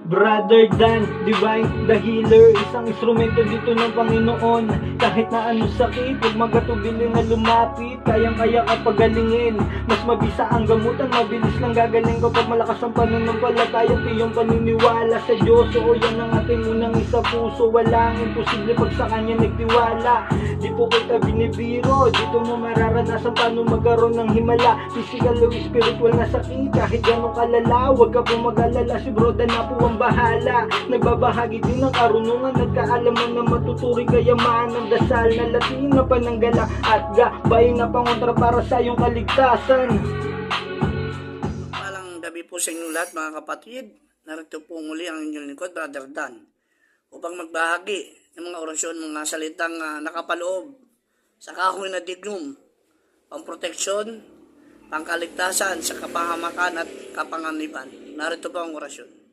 Brother Dan, Divine, the Healer, isang instrumento dito ng Panginoon. Kahit na anong sakit, huwag magatubili na lumapit, kayang-kaya ka pagalingin. Mas mabisa ang gamutan, mabilis lang gagaling kapag malakas ang pananampalataya, tiyong paniniwala sa Diyos. Oo, yan ang ating unang isa puso, walang imposible pag sa Kanya nagtiwala. Di po kita binibiro, dito mo mararanasan paano magkaroon ng himala. Physical o spiritual na sakit, kahit ganong kalala, huwag ka po mag-alala, si Bro Dan na po ang bahala. Nagbabahagi din ng karunungan, nagkaalaman na matuturing kayamanan, dasal na latin na pananggala at gabay na pangontra para sa iyong kaligtasan. Malang gabi po sa inyo lahat mga kapatid. Narito po muli ang inyong lingkod, Brother Dan, upang magbahagi ng mga orasyon, mga salitang nakapaloob sa kahoy na dignum, pangproteksyon, pangkaligtasan sa kapahamakan at kapanganiban. Narito po ang orasyon.